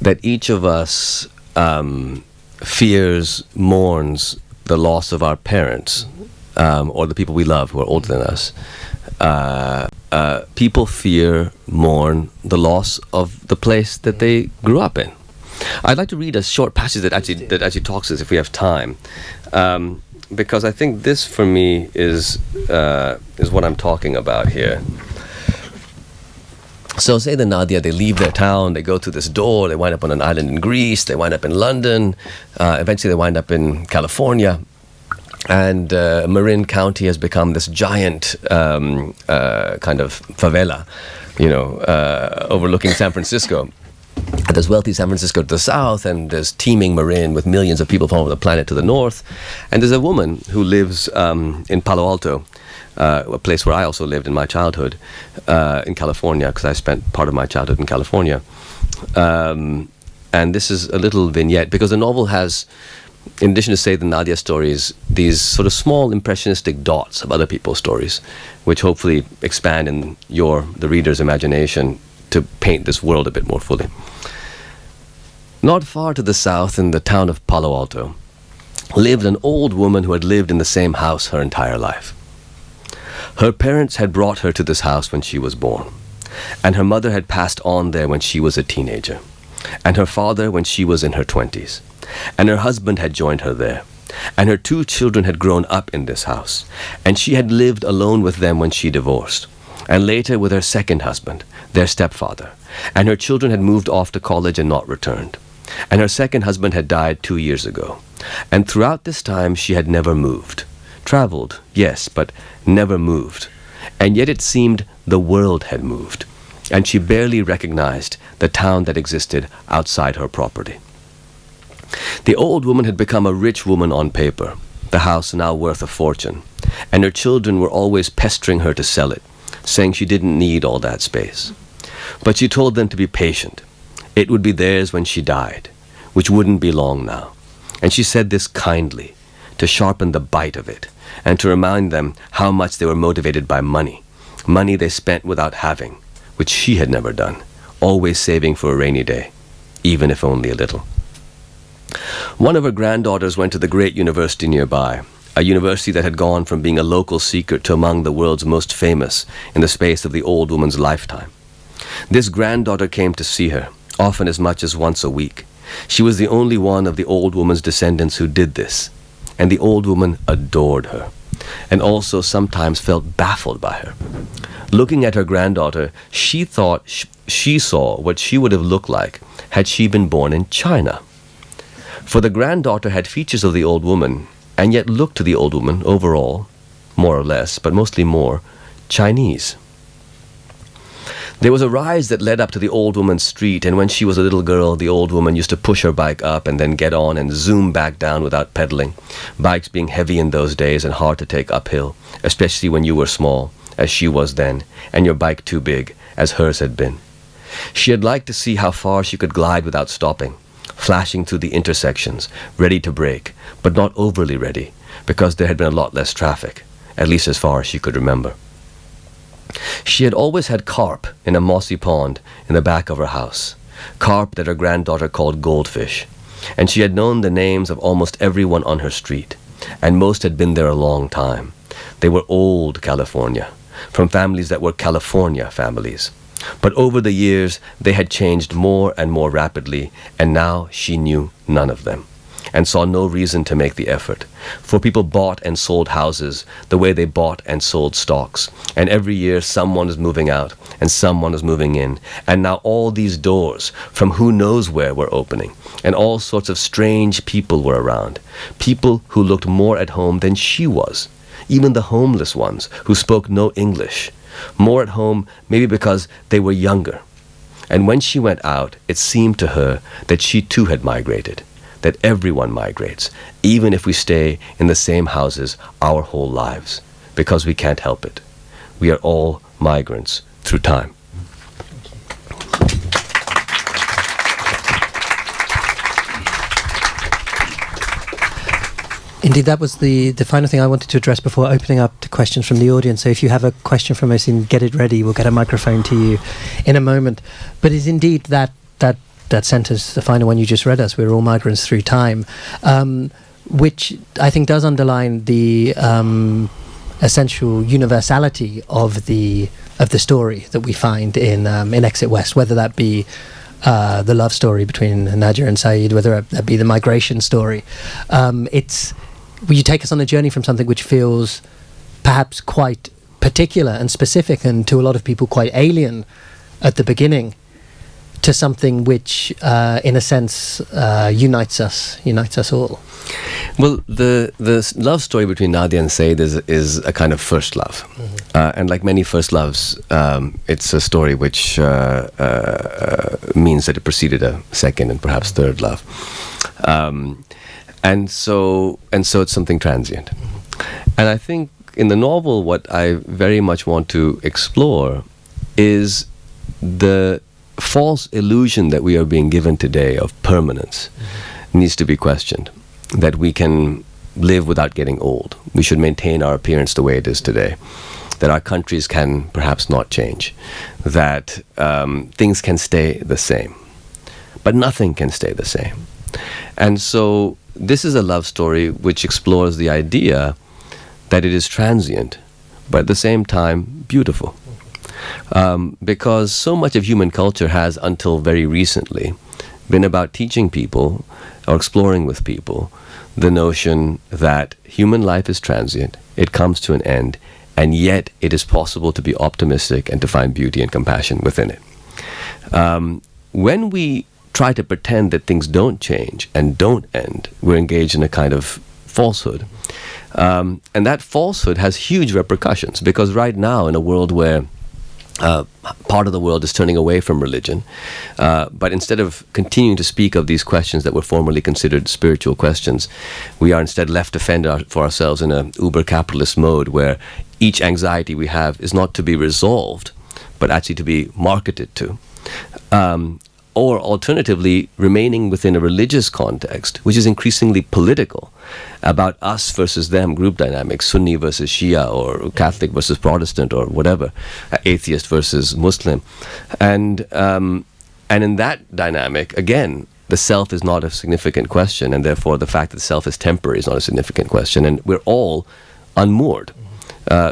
that each of us fears, mourns the loss of our parents, or the people we love who are older than us, people fear, mourn the loss of the place that they grew up in. I'd like to read a short passage that actually talks to this if we have time, because I think this for me is what I'm talking about here. So say the Nadia, they leave their town, they go through this door, they wind up on an island in Greece, they wind up in London, eventually they wind up in California, and Marin County has become this giant kind of favela, overlooking San Francisco. And there's wealthy San Francisco to the south, and there's teeming Marin with millions of people from all over the planet to the north. And there's a woman who lives in Palo Alto, a place where I also lived in my childhood, in California, because I spent part of my childhood in California. And this is a little vignette, because the novel has, in addition to, say, the Nadia stories, these sort of small impressionistic dots of other people's stories, which hopefully expand in the reader's imagination to paint this world a bit more fully. Not far to the south, in the town of Palo Alto, lived an old woman who had lived in the same house her entire life. Her parents had brought her to this house when she was born, and her mother had passed on there when she was a teenager, and her father when she was in her 20s, and her husband had joined her there, and her 2 children had grown up in this house, and she had lived alone with them when she divorced, and later with her second husband, their stepfather, and her children had moved off to college and not returned, and her second husband had died 2 years ago, and throughout this time she had never moved. Traveled, yes, but never moved, and yet it seemed the world had moved, and she barely recognized the town that existed outside her property. The old woman had become a rich woman on paper, the house now worth a fortune, and her children were always pestering her to sell it, saying she didn't need all that space. But she told them to be patient. It would be theirs when she died, which wouldn't be long now. And she said this kindly, to sharpen the bite of it, and to remind them how much they were motivated by money they spent without having, which she had never done, always saving for a rainy day, even if only a little. One of her granddaughters went to the great university nearby, a university that had gone from being a local secret to among the world's most famous in the space of the old woman's lifetime. This granddaughter came to see her, often as much as once a week. She was the only one of the old woman's descendants who did this, and the old woman adored her, and also sometimes felt baffled by her. Looking at her granddaughter, she thought she saw what she would have looked like had she been born in China. For the granddaughter had features of the old woman, and yet looked to the old woman overall, more or less, but mostly more, Chinese. There was a rise that led up to the old woman's street, and when she was a little girl, the old woman used to push her bike up and then get on and zoom back down without pedaling, bikes being heavy in those days and hard to take uphill, especially when you were small, as she was then, and your bike too big, as hers had been. She had liked to see how far she could glide without stopping, flashing through the intersections, ready to brake, but not overly ready, because there had been a lot less traffic, at least as far as she could remember. She had always had carp in a mossy pond in the back of her house, carp that her granddaughter called goldfish, and she had known the names of almost everyone on her street, and most had been there a long time. They were old California, from families that were California families. But over the years, they had changed more and more rapidly, and now she knew none of them, and saw no reason to make the effort. For people bought and sold houses the way they bought and sold stocks, and every year someone was moving out, and someone was moving in, and now all these doors from who knows where were opening, and all sorts of strange people were around, people who looked more at home than she was, even the homeless ones who spoke no English, more at home maybe because they were younger. And when she went out, it seemed to her that she too had migrated, that everyone migrates, even if we stay in the same houses our whole lives, because we can't help it. We are all migrants through time.
Indeed, that was the final thing I wanted to address before opening up to questions from the audience. So if you have a question from Mohsin, get it ready. We'll get a microphone to you in a moment. But it's indeed that sentence, the final one you just read us, we're all migrants through time, which I think does underline the essential universality of the story that we find in Exit West, whether that be the love story between Nadia and Saeed, whether that be the migration story. You take us on a journey from something which feels perhaps quite particular and specific, and to a lot of people quite alien at the beginning, to something which, in a sense, unites us all.
Well, the love story between Nadia and Saeed is a kind of first love. Mm-hmm. And like many first loves, it's a story which means that it preceded a second and perhaps third love. And so it's something transient. Mm-hmm. And I think in the novel, what I very much want to explore is the false illusion that we are being given today of permanence. Mm-hmm. needs to be questioned. That we can live without getting old. We should maintain our appearance the way it is today. That our countries can perhaps not change. That things can stay the same. But nothing can stay the same. And so this is a love story which explores the idea that it is transient, but at the same time beautiful. Because so much of human culture has, until very recently, been about teaching people or exploring with people the notion that human life is transient, it comes to an end, and yet it is possible to be optimistic and to find beauty and compassion within it. When we try to pretend that things don't change and don't end, we're engaged in a kind of falsehood. And that falsehood has huge repercussions, because right now, in a world where part of the world is turning away from religion, but instead of continuing to speak of these questions that were formerly considered spiritual questions, we are instead left to fend for ourselves in an uber-capitalist mode where each anxiety we have is not to be resolved, but actually to be marketed to. Or alternatively, remaining within a religious context, which is increasingly political, about us versus them, group dynamics, Sunni versus Shia, or Catholic versus Protestant, or whatever, atheist versus Muslim. And in that dynamic, again, the self is not a significant question, and therefore the fact that the self is temporary is not a significant question, and we're all unmoored.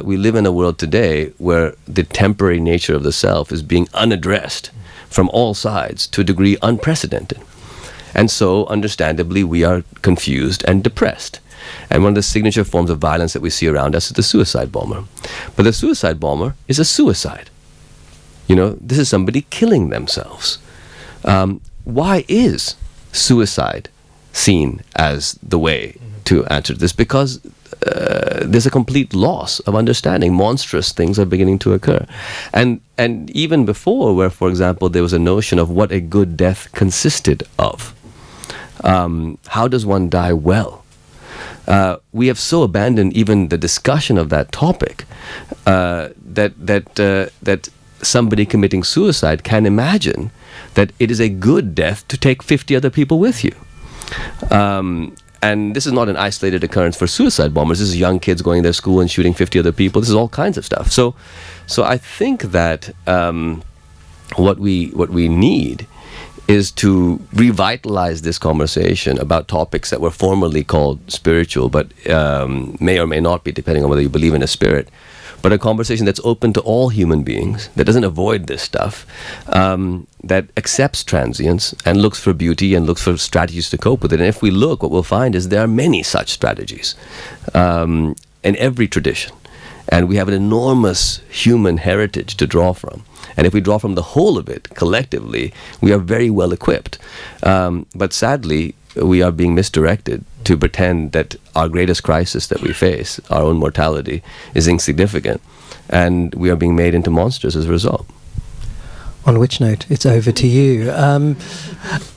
We live in a world today where the temporary nature of the self is being unaddressed from all sides to a degree unprecedented. And so, understandably, we are confused and depressed. And one of the signature forms of violence that we see around us is the suicide bomber. But the suicide bomber is a suicide. You know, this is somebody killing themselves. Why is suicide seen as the way to answer this? Because there's a complete loss of understanding. Monstrous things are beginning to occur. And even before, where, for example, there was a notion of what a good death consisted of. How does one die well? We have so abandoned even the discussion of that topic that somebody committing suicide can imagine that it is a good death to take 50 other people with you. And this is not an isolated occurrence for suicide bombers. This is young kids going to their school and shooting 50 other people. This is all kinds of stuff. So I think that what we need is to revitalize this conversation about topics that were formerly called spiritual, but may or may not be, depending on whether you believe in a spirit. But a conversation that's open to all human beings, that doesn't avoid this stuff, that accepts transience and looks for beauty and looks for strategies to cope with it. And if we look, what we'll find is there are many such strategies in every tradition. And we have an enormous human heritage to draw from. And if we draw from the whole of it collectively, we are very well equipped. But sadly, we are being misdirected to pretend that our greatest crisis that we face, our own mortality, is insignificant. And we are being made into monsters as a result.
On which note, it's over to you.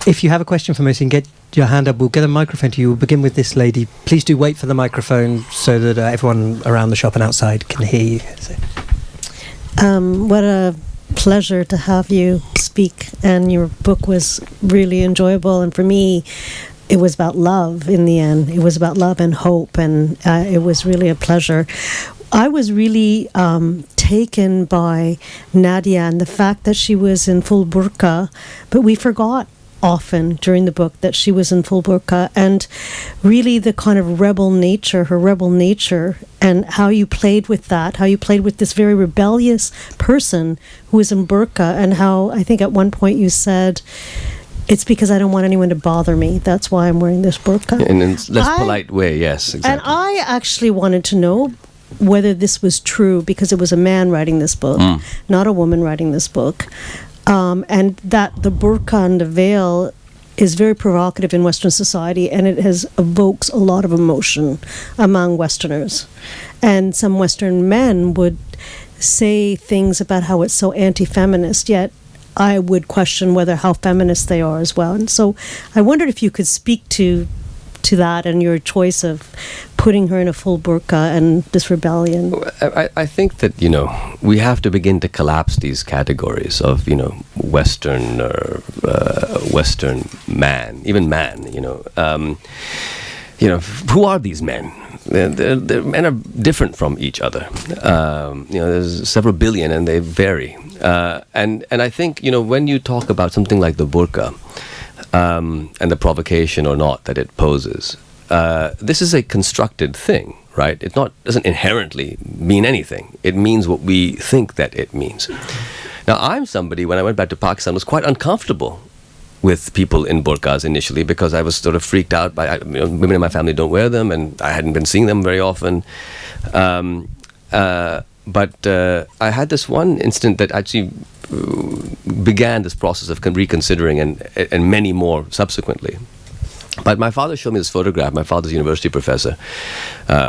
If you have a question for Mohsin, get your hand up. We'll get a microphone to you. We'll begin with this lady. Please do wait for the microphone so that everyone around the shop and outside can hear you.
What a pleasure to have you speak, and your book was really enjoyable. And for me, it was about love in the end. It was about love and hope, and it was really a pleasure. I was really taken by Nadia and the fact that she was in full burqa, but we forgot often during the book that she was in full burqa, and really the kind of her rebel nature, and how you played with that, how you played with this very rebellious person who was in burqa, and how I think at one point you said, it's because I don't want anyone to bother me. That's why I'm wearing this burqa.
In a less polite way, yes, exactly.
And I actually wanted to know whether this was true, because it was a man writing this book, not a woman writing this book. And that the burqa and the veil is very provocative in Western society, and it evokes a lot of emotion among Westerners. And some Western men would say things about how it's so anti-feminist, yet I would question how feminist they are as well. And so I wondered if you could speak to that and your choice of putting her in a full burqa and this rebellion.
I think that, we have to begin to collapse these categories of, Western or Western man, even man, who are these men? Men are different from each other. There's several billion and they vary. And I think, when you talk about something like the burqa, and the provocation or not that it poses, this is a constructed thing, right? It doesn't inherently mean anything. It means what we think that it means. Now, I'm somebody, when I went back to Pakistan, was quite uncomfortable with people in burqas initially, because I was sort of freaked out by women in my family don't wear them, and I hadn't been seeing them very often. But I had this one instant that actually began this process of reconsidering, and many more subsequently. But my father showed me this photograph. My father's a university professor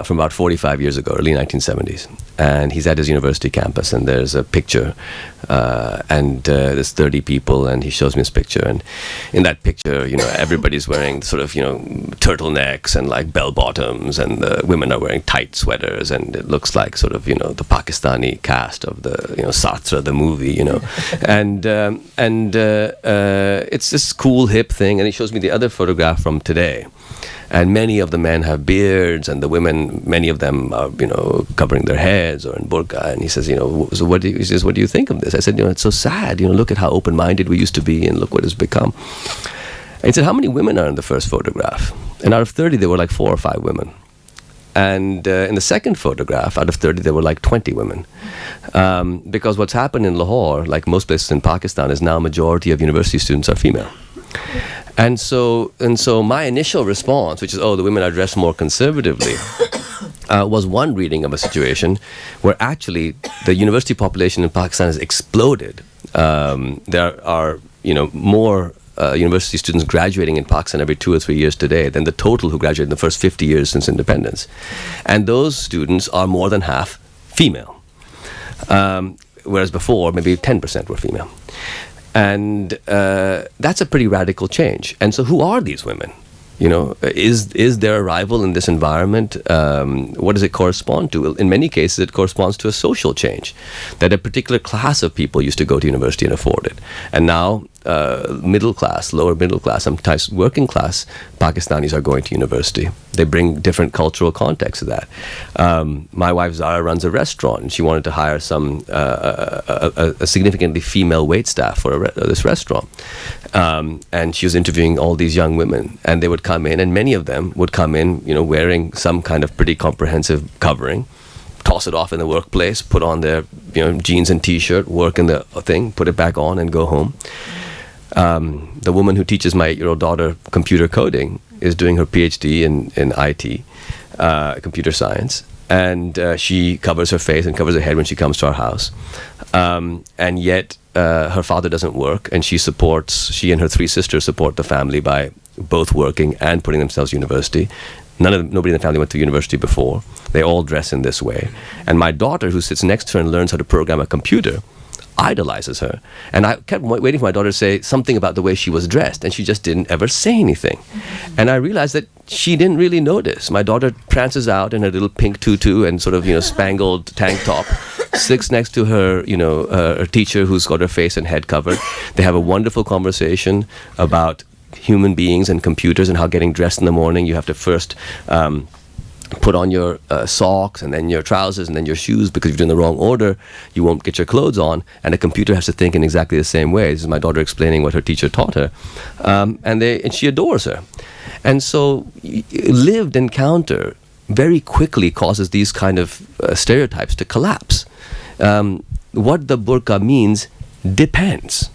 from about 45 years ago, early 1970s. And he's at his university campus, and there's a picture, and there's 30 people, and he shows me this picture. And in that picture, everybody's wearing sort of, turtlenecks and like bell bottoms, and the women are wearing tight sweaters, and it looks like sort of, the Pakistani cast of the, Satra, the movie, and it's this cool, hip thing. And he shows me the other photograph from today. And many of the men have beards, and the women, many of them are, covering their heads or in burqa. And he says, so what do you think of this? I said, it's so sad. Look at how open-minded we used to be, and look what it's become. And he said, how many women are in the first photograph? And out of 30, there were like 4 or 5 women. And in the second photograph, out of 30, there were like 20 women. Because what's happened in Lahore, like most places in Pakistan, is now a majority of university students are female. And so my initial response, which is, the women are dressed more conservatively, was one reading of a situation where actually the university population in Pakistan has exploded. There are, more university students graduating in Pakistan every 2 or 3 years today than the total who graduated in the first 50 years since independence. And those students are more than half female. Whereas before, maybe 10% were female. And that's a pretty radical change. And so who are these women? Is their arrival in this environment, what does it correspond to? In many cases, it corresponds to a social change, that a particular class of people used to go to university and afford it. And now middle class, lower middle class, sometimes working class Pakistanis are going to university. They bring different cultural context to that. My wife Zara runs a restaurant, and she wanted to hire a significantly female wait staff for this restaurant. And she was interviewing all these young women, and they would come in, and many of them would come in, wearing some kind of pretty comprehensive covering, toss it off in the workplace, put on their jeans and t-shirt, work in the thing, put it back on, and go home. The woman who teaches my 8-year-old daughter computer coding is doing her PhD in IT, computer science, and she covers her face and covers her head when she comes to our house. And yet her father doesn't work, and she and her 3 sisters support the family by both working and putting themselves to university. Nobody in the family went to university before. They all dress in this way. And my daughter, who sits next to her and learns how to program a computer, idolizes her. And I kept waiting for my daughter to say something about the way she was dressed, and she just didn't ever say anything. And I realized that she didn't really notice. My daughter prances out in her little pink tutu and sort of, spangled tank top, sits next to her, her teacher who's got her face and head covered. They have a wonderful conversation about human beings and computers and how getting dressed in the morning, you have to first put on your socks and then your trousers and then your shoes, because if you're in the wrong order, you won't get your clothes on. And a computer has to think in exactly the same way. This is my daughter explaining what her teacher taught her. And she adores her. And so lived encounter very quickly causes these kind of stereotypes to collapse. What the burqa means depends.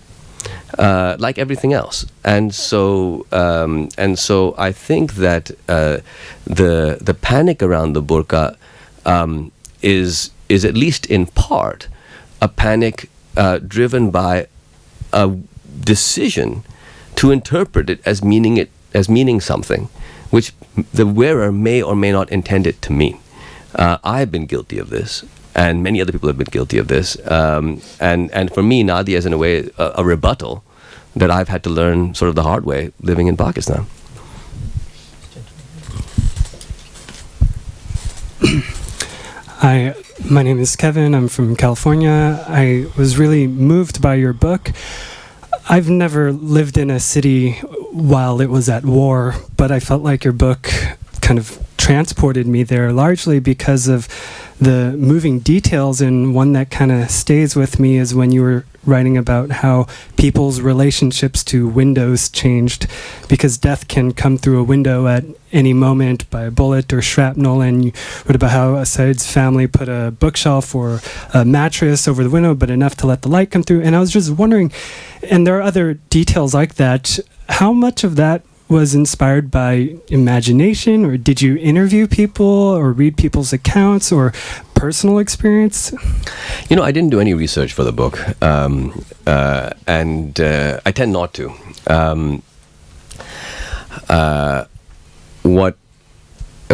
Like everything else, and so I think that the panic around the burqa is at least in part a panic driven by a decision to interpret it as meaning something, which the wearer may or may not intend it to mean. I've been guilty of this. And many other people have been guilty of this. And for me, Nadia is in a way a rebuttal that I've had to learn sort of the hard way living in Pakistan.
Hi, my name is Kevin. I'm from California. I was really moved by your book. I've never lived in a city while it was at war, but I felt like your book kind of transported me there, largely because of the moving details. And one that kind of stays with me is when you were writing about how people's relationships to windows changed, because death can come through a window at any moment by a bullet or shrapnel. And you wrote about how Said's family put a bookshelf or a mattress over the window, but enough to let the light come through. And I was just wondering, and there are other details like that, how much of that was inspired by imagination, or did you interview people or read people's accounts or personal experience?
You know, I didn't do any research for the book, and I tend not to.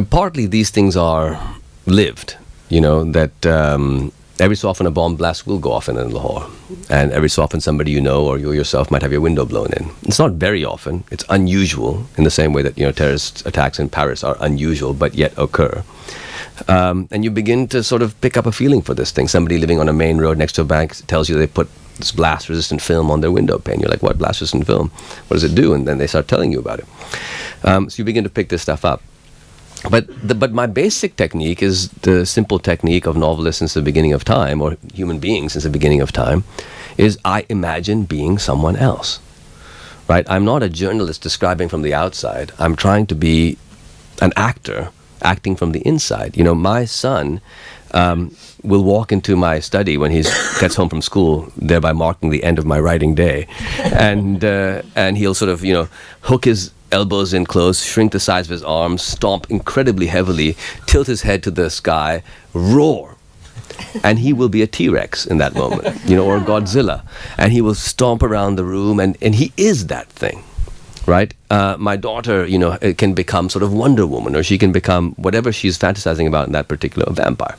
Partly these things are lived, you know, that every so often a bomb blast will go off in Lahore, and every so often somebody you know or you yourself might have your window blown in. It's not very often. It's unusual, in the same way that, you know, terrorist attacks in Paris are unusual but yet occur. And you begin to sort of pick up a feeling for this thing. Somebody living on a main road next to a bank tells you they put this blast-resistant film on their window pane. You're like, what, blast-resistant film? What does it do? And then they start telling you about it. So you begin to pick this stuff up. But my basic technique is the simple technique of novelists since the beginning of time, or human beings since the beginning of time, is I imagine being someone else, right? I'm not a journalist describing from the outside. I'm trying to be an actor acting from the inside. You know, my son will walk into my study when he gets home from school, thereby marking the end of my writing day, and he'll sort of, you know, hook his elbows in close, shrink the size of his arms, stomp incredibly heavily, tilt his head to the sky, roar. And he will be a T-Rex in that moment, you know, or Godzilla. And he will stomp around the room, and he is that thing, right? My daughter, you know, can become sort of Wonder Woman, or she can become whatever she's fantasizing about in that particular vampire.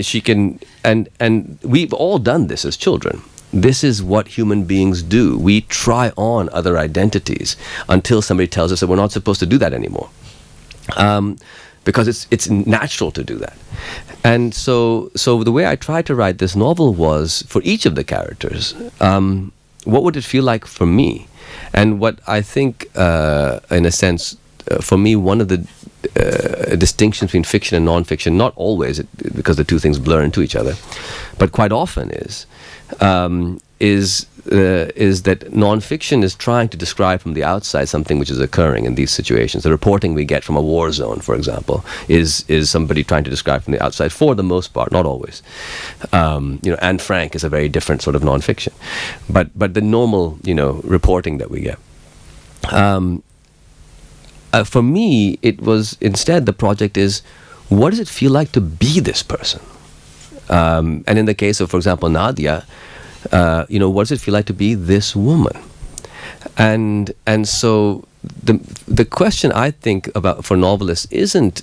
She can, and we've all done this as children. This is what human beings do. We try on other identities until somebody tells us that we're not supposed to do that anymore, because it's natural to do that. And so the way I tried to write this novel was, for each of the characters, what would it feel like for me? And what I think, in a sense, for me, one of the distinctions between fiction and non-fiction, not always, because the two things blur into each other, but quite often is that non-fiction is trying to describe from the outside something which is occurring in these situations. The reporting we get from a war zone, for example, is somebody trying to describe from the outside, for the most part, not always. You know, Anne Frank is a very different sort of non-fiction, but the normal, you know, reporting that we get. For me, it was, instead, the project is, what does it feel like to be this person? And in the case of, for example, Nadia, you know, what does it feel like to be this woman? And so the question I think about for novelists isn't,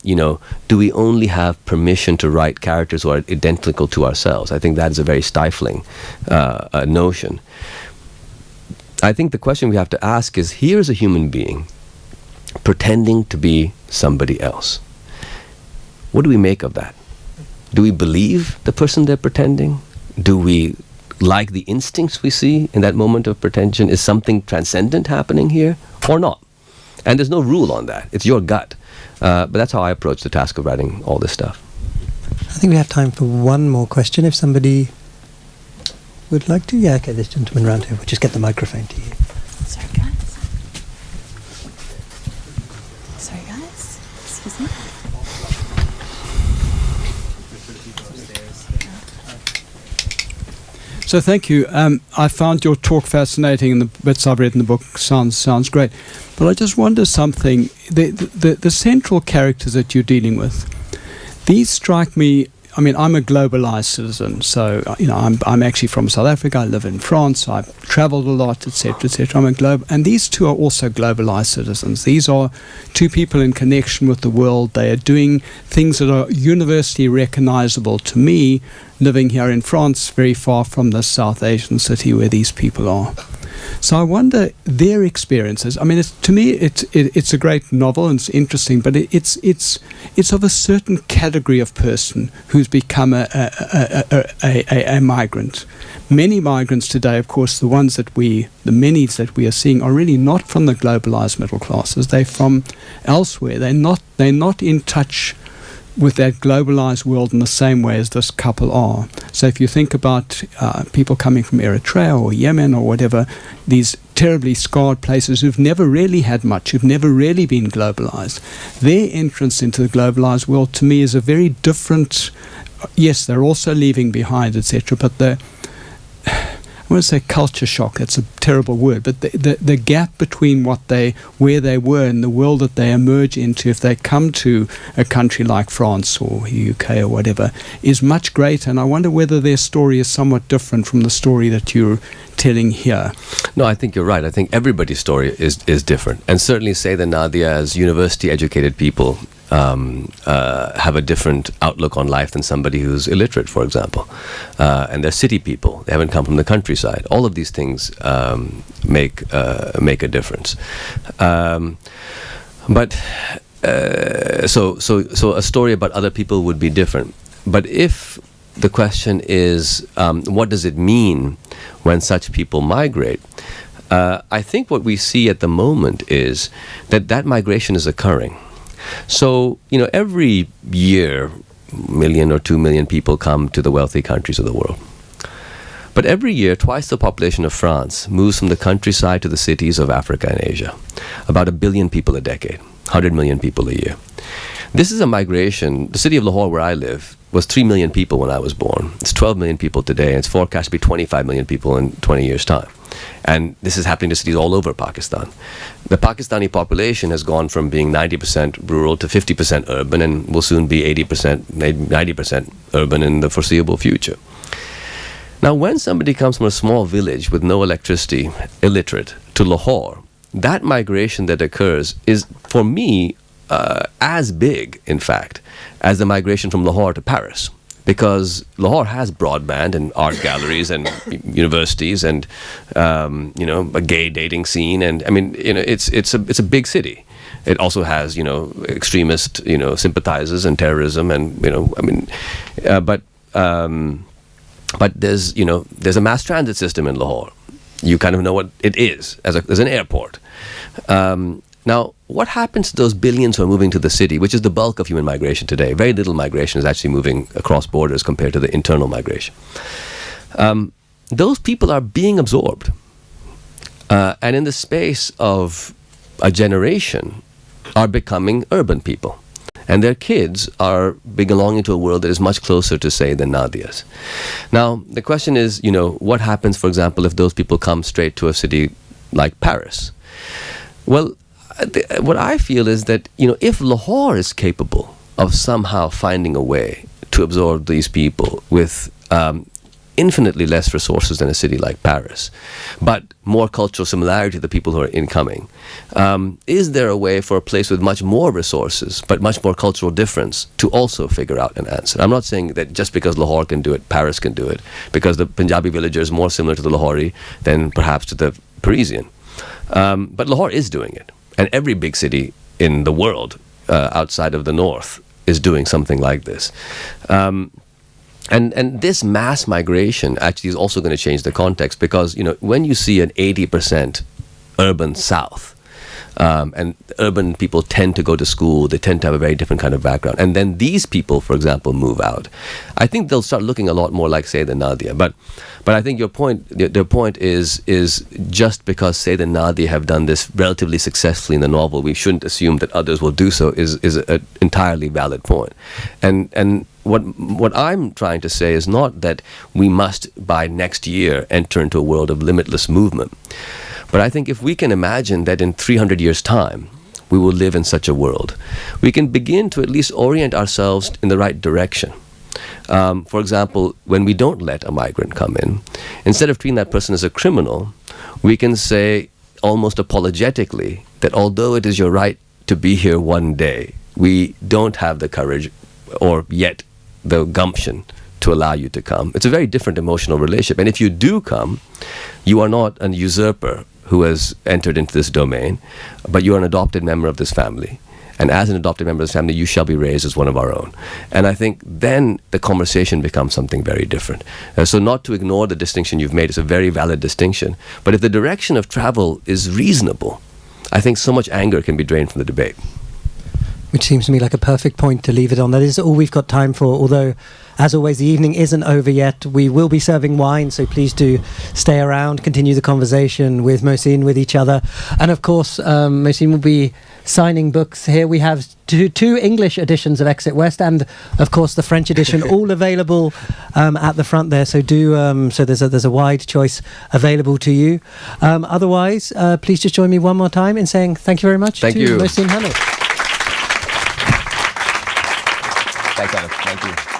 you know, do we only have permission to write characters who are identical to ourselves? I think that is a very stifling notion. I think the question we have to ask is, here's a human being pretending to be somebody else. What do we make of that? Do we believe the person they're pretending? Do we like the instincts we see in that moment of pretension? Is something transcendent happening here or not? And there's no rule on that. It's your gut. But that's how I approach the task of writing all this stuff.
I think we have time for one more question if somebody would like to. Yeah, okay, this gentleman round here. We'll just get the microphone to you.
Sorry, guys. Excuse me.
So thank you. I found your talk fascinating, and the bits I've read in the book sounds great. But I just wonder something. The central characters that you're dealing with, these strike me. I mean, I'm a globalized citizen, so I'm actually from South Africa. I live in France. I've travelled a lot, etc., etc. I'm a and these two are also globalized citizens. These are two people in connection with the world. They are doing things that are universally recognizable to me, living here in France, very far from the South Asian city where these people are. So I wonder their experiences. I mean, to me, it's a great novel and it's interesting, but it's of a certain category of person who's become a migrant. Many migrants today, of course, the many that we are seeing are really not from the globalized middle classes. They're from elsewhere. They're not in touch with that globalized world in the same way as this couple are. So if you think about people coming from Eritrea or Yemen or whatever, these terribly scarred places who've never really had much, who've never really been globalized, their entrance into the globalized world to me is a very different, yes, they're also leaving behind, etc., but I want to say culture shock, that's a terrible word, but the gap between where they were and the world that they emerge into if they come to a country like France or UK or whatever is much greater, and I wonder whether their story is somewhat different from the story that you're telling here.
No, I think you're right. I think everybody's story is different, and certainly say the Nadia as university educated people have a different outlook on life than somebody who's illiterate, for example. And they're city people. They haven't come from the countryside. All of these things make a difference. So a story about other people would be different. But if the question is, what does it mean when such people migrate? I think what we see at the moment is that migration is occurring. So, every year, 1 million or 2 million people come to the wealthy countries of the world. But every year, twice the population of France moves from the countryside to the cities of Africa and Asia. About 1 billion people a decade, 100 million people a year. This is a migration. The city of Lahore, where I live, was 3 million people when I was born. It's 12 million people today, and it's forecast to be 25 million people in 20 years' time. And this is happening to cities all over Pakistan. The Pakistani population has gone from being 90% rural to 50% urban, and will soon be 80%, maybe 90% urban in the foreseeable future. Now, when somebody comes from a small village with no electricity, illiterate, to Lahore, that migration that occurs is, for me, as big, in fact, as the migration from Lahore to Paris. Because Lahore has broadband and art galleries and universities and a gay dating scene, and I mean it's a big city. It also has extremist sympathizers and terrorism, and but there's a mass transit system in Lahore. You kind of know what it is as an airport. Now, what happens to those billions who are moving to the city, which is the bulk of human migration today? Very little migration is actually moving across borders compared to the internal migration. Those people are being absorbed. And in the space of a generation, are becoming urban people. And their kids are belonging to a world that is much closer to, say, than Nadia's. Now, the question is, what happens, for example, if those people come straight to a city like Paris? Well, what I feel is that, if Lahore is capable of somehow finding a way to absorb these people with infinitely less resources than a city like Paris, but more cultural similarity to the people who are incoming, is there a way for a place with much more resources, but much more cultural difference, to also figure out an answer? I'm not saying that just because Lahore can do it, Paris can do it, because the Punjabi villager is more similar to the Lahori than perhaps to the Parisian. But Lahore is doing it. And every big city in the world outside of the north is doing something like this. And this mass migration actually is also going to change the context, because, you know, when you see an 80% urban South, and urban people tend to go to school, they tend to have a very different kind of background, and then these people, for example, move out, I think they'll start looking a lot more like Sayyid and Nadia. But I think your point, their point is just because Sayyid and Nadia have done this relatively successfully in the novel, we shouldn't assume that others will do so, is an entirely valid point. And what I'm trying to say is not that we must, by next year, enter into a world of limitless movement. But I think if we can imagine that in 300 years' time, we will live in such a world, we can begin to at least orient ourselves in the right direction. For example, when we don't let a migrant come in, instead of treating that person as a criminal, we can say almost apologetically that although it is your right to be here one day, we don't have the courage or yet the gumption to allow you to come. It's a very different emotional relationship. And if you do come, you are not an usurper who has entered into this domain, but you are an adopted member of this family. And as an adopted member of this family, you shall be raised as one of our own. And I think then the conversation becomes something very different. So not to ignore the distinction you've made, it's a very valid distinction. But if the direction of travel is reasonable, I think so much anger can be drained from the debate.
Which seems to me like a perfect point to leave it on. That is all we've got time for, although, as always, the evening isn't over yet. We will be serving wine, so please do stay around, continue the conversation with Mohsin, with each other. And of course, Mohsin will be signing books here. We have two English editions of Exit West, and of course the French edition, all available at the front there. So so there's a wide choice available to you. Otherwise, please just join me one more time in saying thank you very much to Mohsin Hamid.
Thank you.